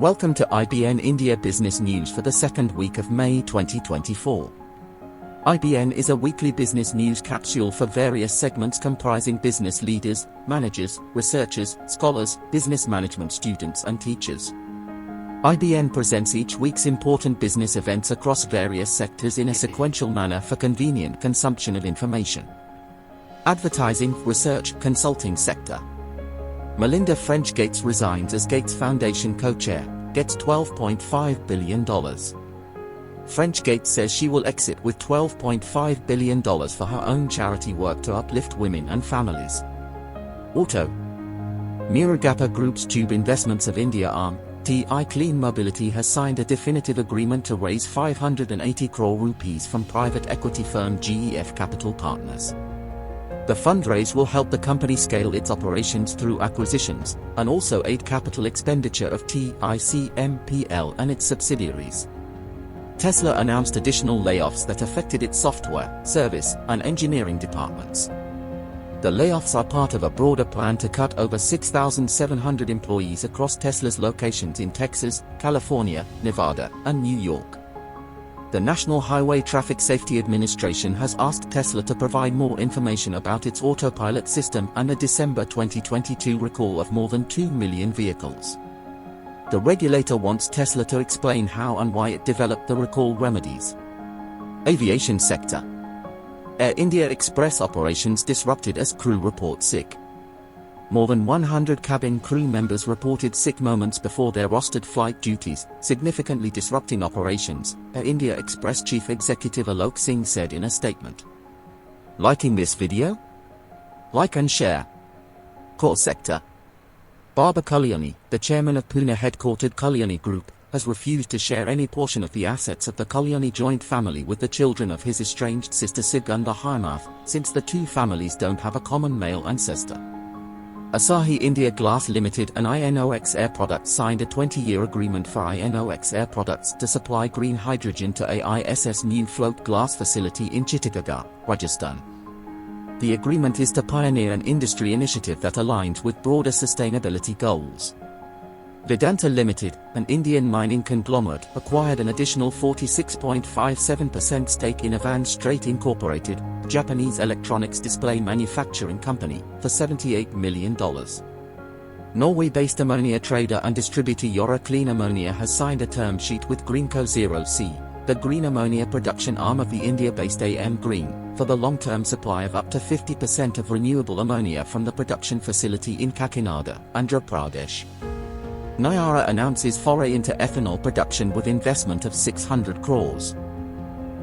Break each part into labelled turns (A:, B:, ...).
A: Welcome to IBN India Business News for the second week of May 2024. IBN is a weekly business news capsule for various segments comprising business leaders, managers, researchers, scholars, business management students and teachers. IBN presents each week's important business events across various sectors in a sequential manner for convenient consumption of information. Advertising, research, consulting sector. Melinda French Gates resigns as Gates Foundation co-chair, gets $12.5 billion. French Gates says she will exit with $12.5 billion for her own charity work to uplift women and families. Auto. Murugappa Group's Tube Investments of India arm, TI Clean Mobility has signed a definitive agreement to raise 580 crore rupees from private equity firm GEF Capital Partners. The fundraise will help the company scale its operations through acquisitions, and also aid capital expenditure of TICMPL and its subsidiaries. Tesla announced additional layoffs that affected its software, service, and engineering departments. The layoffs are part of a broader plan to cut over 6,700 employees across Tesla's locations in Texas, California, Nevada, and New York. The National Highway Traffic Safety Administration has asked Tesla to provide more information about its autopilot system and a December 2022 recall of more than 2 million vehicles. The regulator wants Tesla to explain how and why it developed the recall remedies. Aviation sector. Air India Express operations disrupted as crew report sick. More than 100 cabin crew members reported sick moments before their rostered flight duties, significantly disrupting operations, Air India Express Chief Executive Alok Singh said in a statement. Liking this video? Like and share. Core sector. Baba Kalyani, the chairman of Pune-headquartered Kalyani Group, has refused to share any portion of the assets of the Kalyani joint family with the children of his estranged sister Sugandha Himath, since the two families don't have a common male ancestor. Asahi India Glass Limited and Inox Air Products signed a 20-year agreement for Inox Air Products to supply green hydrogen to AIS's new float glass facility in Chittagong, Rajasthan. The agreement is to pioneer an industry initiative that aligns with broader sustainability goals. Vedanta Limited, an Indian mining conglomerate, acquired an additional 46.57% stake in Avan Strait Incorporated, a Japanese electronics display manufacturing company, for $78 million. Norway-based ammonia trader and distributor Yara Clean Ammonia has signed a term sheet with Greenco Zero C, the green ammonia production arm of the India-based AM Green, for the long-term supply of up to 50% of renewable ammonia from the production facility in Kakinada, Andhra Pradesh. Nayara announces foray into ethanol production with investment of 600 crores.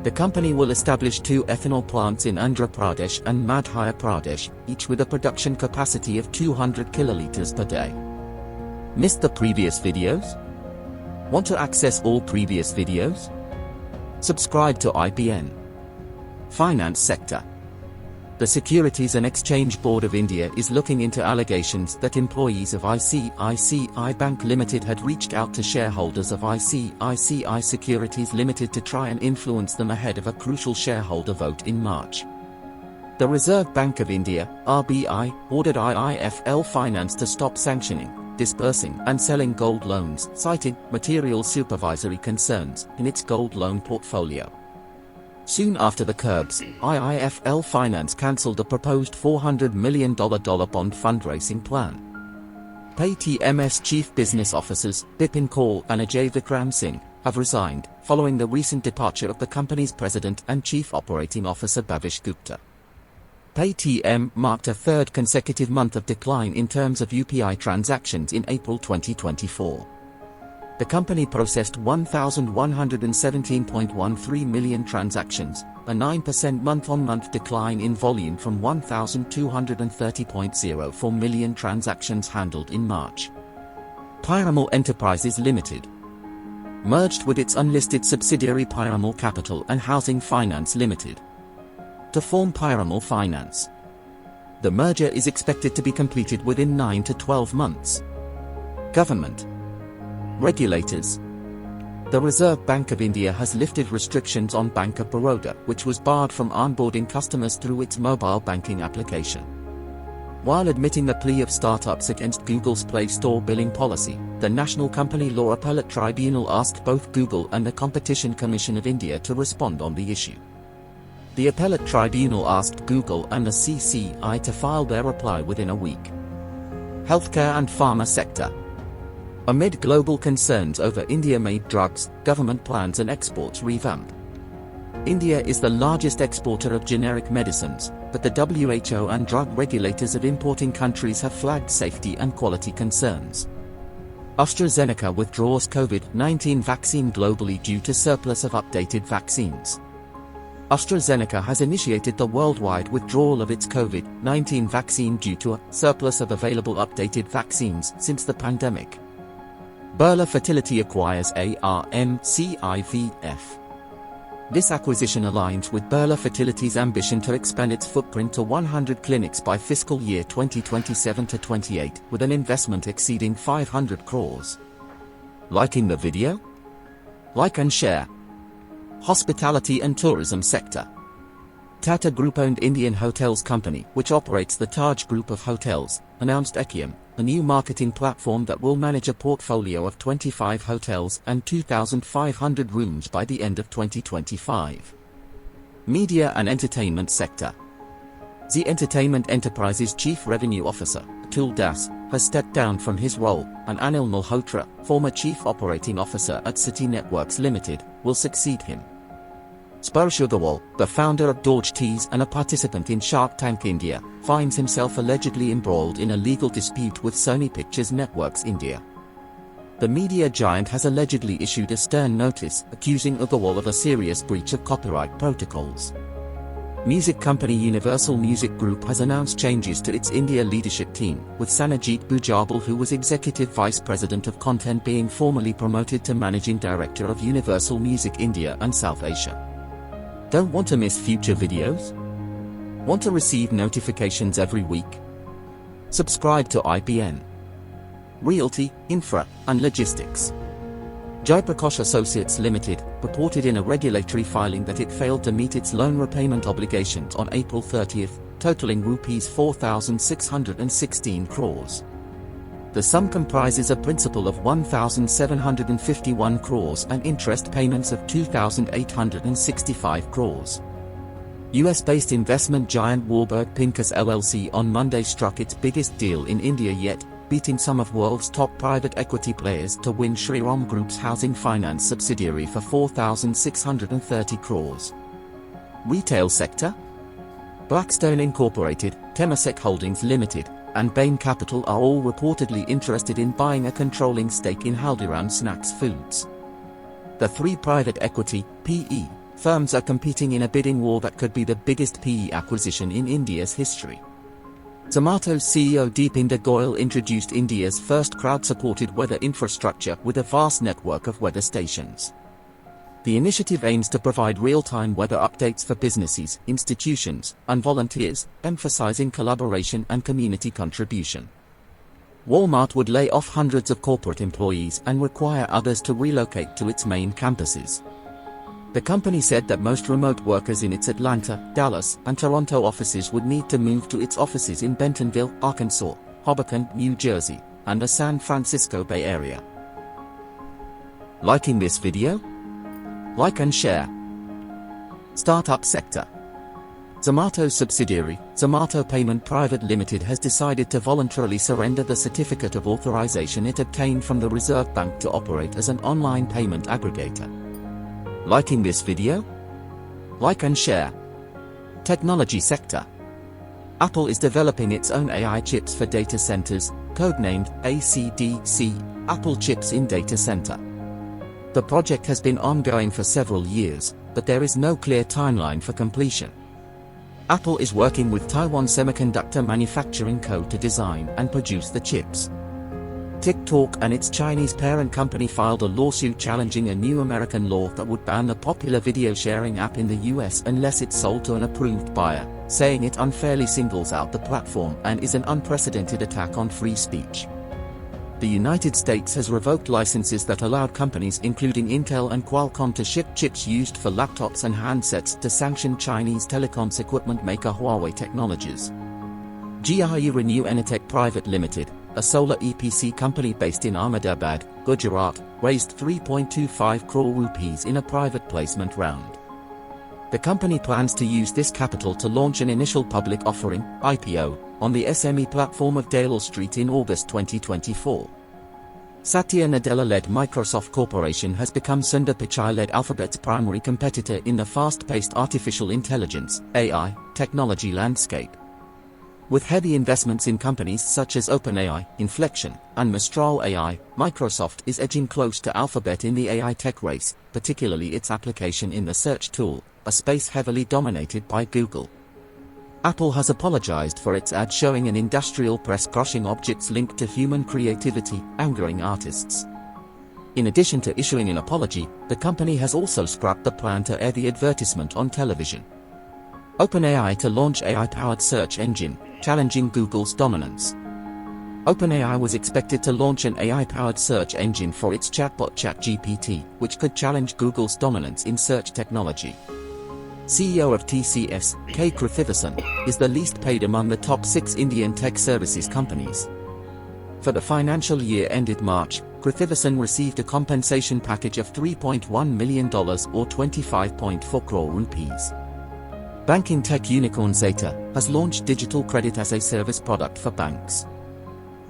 A: The company will establish 2 ethanol plants in Andhra Pradesh and Madhya Pradesh, each with a production capacity of 200 kiloliters per day. Missed the previous videos? Want to access all previous videos? Subscribe to IBN. Finance sector. The Securities and Exchange Board of India is looking into allegations that employees of ICICI Bank Limited had reached out to shareholders of ICICI Securities Limited to try and influence them ahead of a crucial shareholder vote in March. The Reserve Bank of India, RBI, ordered IIFL Finance to stop sanctioning, dispersing and selling gold loans, citing material supervisory concerns in its gold loan portfolio. Soon after the curbs, IIFL Finance cancelled a proposed $400 million bond fundraising plan. Paytm's chief business officers, Bipin Kaul and Ajay Vikram Singh, have resigned, following the recent departure of the company's president and chief operating officer Bhavish Gupta. Paytm marked a third consecutive month of decline in terms of UPI transactions in April 2024. The company processed 1,117.13 million transactions, a 9% month-on-month decline in volume from 1,230.04 million transactions handled in March. Piramal Enterprises Limited merged with its unlisted subsidiary Piramal Capital and Housing Finance Limited to form Piramal Finance. The merger is expected to be completed within 9 to 12 months. Government. Regulators. The Reserve Bank of India has lifted restrictions on Bank of Baroda, which was barred from onboarding customers through its mobile banking application. While admitting the plea of startups against Google's Play Store billing policy, the National Company Law Appellate Tribunal asked both Google and the Competition Commission of India to respond on the issue. The Appellate Tribunal asked Google and the CCI to file their reply within a week. Healthcare and pharma sector. Amid global concerns over India-made drugs, government plans and exports revamp. India is the largest exporter of generic medicines, but the WHO and drug regulators of importing countries have flagged safety and quality concerns. AstraZeneca withdraws COVID-19 vaccine globally due to surplus of updated vaccines. AstraZeneca has initiated the worldwide withdrawal of its COVID-19 vaccine due to a surplus of available updated vaccines since the pandemic. Birla Fertility acquires ARMCIVF. This acquisition aligns with Birla Fertility's ambition to expand its footprint to 100 clinics by fiscal year 2027-28, with an investment exceeding 500 crores. Liking the video? Like and share. Hospitality and tourism sector. Tata Group-owned Indian hotels company, which operates the Taj Group of hotels, announced Ekium, a new marketing platform that will manage a portfolio of 25 hotels and 2,500 rooms by the end of 2025. Media and entertainment sector. Zee Entertainment Enterprises Chief Revenue Officer, Atul Das, has stepped down from his role, and Anil Malhotra, former Chief Operating Officer at City Networks Limited, will succeed him. Sparsh Agarwal, the founder of Dorj Teas and a participant in Shark Tank India, finds himself allegedly embroiled in a legal dispute with Sony Pictures Networks India. The media giant has allegedly issued a stern notice accusing Agarwal of a serious breach of copyright protocols. Music company Universal Music Group has announced changes to its India leadership team, with Sanajit Bujabal, who was Executive Vice President of Content, being formally promoted to Managing Director of Universal Music India and South Asia. Don't want to miss future videos? Want to receive notifications every week? Subscribe to IPN. Realty, Infra, and Logistics. Jaiprakash Associates Limited reported in a regulatory filing that it failed to meet its loan repayment obligations on April 30, totaling Rs 4,616 crores. The sum comprises a principal of 1,751 crores and interest payments of 2,865 crores. US-based investment giant Warburg Pincus LLC on Monday struck its biggest deal in India yet, beating some of world's top private equity players to win Shriram Group's housing finance subsidiary for 4,630 crores. Retail sector? Blackstone Incorporated, Temasek Holdings Limited, and Bain Capital are all reportedly interested in buying a controlling stake in Haldiram Snacks Foods. The three private equity (PE) firms are competing in a bidding war that could be the biggest PE acquisition in India's history. Zomato's CEO Deepinder Goyal introduced India's first crowd-supported weather infrastructure with a vast network of weather stations. The initiative aims to provide real-time weather updates for businesses, institutions, and volunteers, emphasizing collaboration and community contribution. Walmart would lay off hundreds of corporate employees and require others to relocate to its main campuses. The company said that most remote workers in its Atlanta, Dallas, and Toronto offices would need to move to its offices in Bentonville, Arkansas, Hoboken, New Jersey, and the San Francisco Bay Area. Liking this video? Like and share. Startup sector. Zomato's subsidiary, Zomato Payment Private Limited, has decided to voluntarily surrender the certificate of authorization it obtained from the Reserve Bank to operate as an online payment aggregator. Liking this video? Like and share. Technology sector. Apple is developing its own AI chips for data centers, codenamed ACDC, Apple Chips in Data Center. The project has been ongoing for several years, but there is no clear timeline for completion. Apple is working with Taiwan Semiconductor Manufacturing Co. to design and produce the chips. TikTok and its Chinese parent company filed a lawsuit challenging a new American law that would ban the popular video sharing app in the US unless it's sold to an approved buyer, saying it unfairly singles out the platform and is an unprecedented attack on free speech. The United States has revoked licenses that allowed companies including Intel and Qualcomm to ship chips used for laptops and handsets to sanction Chinese telecoms equipment maker Huawei Technologies. GIE Renew Enertech Private Limited, a solar EPC company based in Ahmedabad, Gujarat, raised 3.25 crore rupees in a private placement round. The company plans to use this capital to launch an initial public offering, IPO, on the SME platform of Dale Street in August 2024. Satya Nadella-led Microsoft Corporation has become Sundar Pichai-led Alphabet's primary competitor in the fast-paced artificial intelligence (AI) technology landscape. With heavy investments in companies such as OpenAI, Inflection, and Mistral AI, Microsoft is edging close to Alphabet in the AI tech race, particularly its application in the search tool, a space heavily dominated by Google. Apple has apologized for its ad showing an industrial press crushing objects linked to human creativity, angering artists. In addition to issuing an apology, the company has also scrapped the plan to air the advertisement on television. OpenAI to launch AI-powered search engine, challenging Google's dominance. OpenAI was expected to launch an AI-powered search engine for its chatbot ChatGPT, which could challenge Google's dominance in search technology. CEO of TCS, K. Krithivasan, is the least paid among the top 6 Indian tech services companies. For the financial year ended March, Krithivasan received a compensation package of $3.1 million or 25.4 crore rupees. Banking tech unicorn Zeta has launched digital credit as a service product for banks.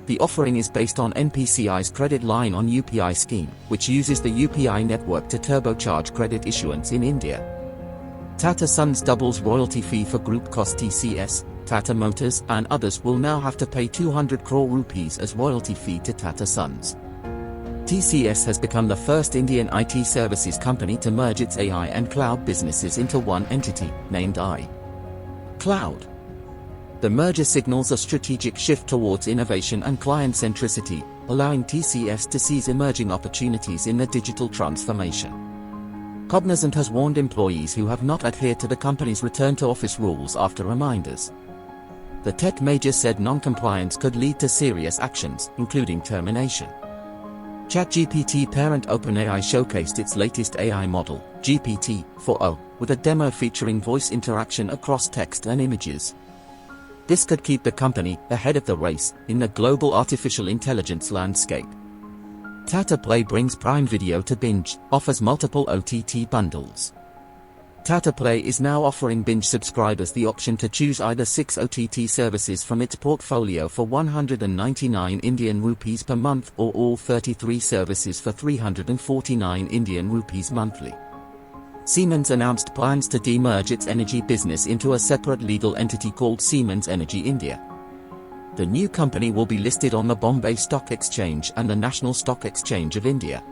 A: The offering is based on NPCI's credit line on UPI scheme, which uses the UPI network to turbocharge credit issuance in India. Tata Sons doubles royalty fee for group cost. TCS, Tata Motors and others will now have to pay 200 crore rupees as royalty fee to Tata Sons. TCS has become the first Indian IT services company to merge its AI and cloud businesses into one entity, named iCloud. The merger signals a strategic shift towards innovation and client centricity, allowing TCS to seize emerging opportunities in the digital transformation. Cognizant has warned employees who have not adhered to the company's return-to-office rules after reminders. The tech major said non-compliance could lead to serious actions, including termination. ChatGPT parent OpenAI showcased its latest AI model, GPT-4o, with a demo featuring voice interaction across text and images. This could keep the company ahead of the race in the global artificial intelligence landscape. Tata Play brings Prime Video to Binge, offers multiple OTT bundles. Tata Play is now offering Binge subscribers the option to choose either 6 OTT services from its portfolio for 199 Indian rupees per month or all 33 services for 349 Indian rupees monthly. Siemens announced plans to demerge its energy business into a separate legal entity called Siemens Energy India. The new company will be listed on the Bombay Stock Exchange and the National Stock Exchange of India.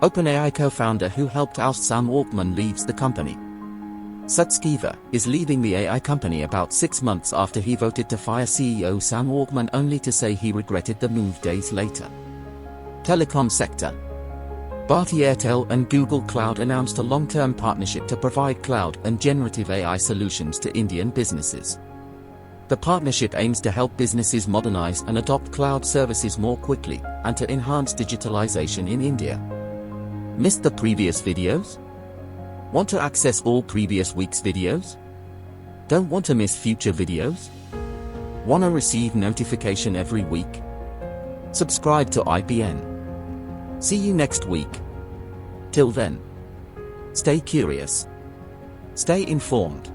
A: OpenAI co-founder who helped oust Sam Altman leaves the company. Satskiva is leaving the AI company about 6 months after he voted to fire CEO Sam Altman, only to say he regretted the move days later. Telecom sector. Bharti Airtel and Google Cloud announced a long-term partnership to provide cloud and generative AI solutions to Indian businesses. The partnership aims to help businesses modernize and adopt cloud services more quickly, and to enhance digitalization in India. Missed the previous videos? Want to access all previous week's videos? Don't want to miss future videos? Want to receive notification every week? Subscribe to IPN. See you next week. Till then, stay curious. Stay informed.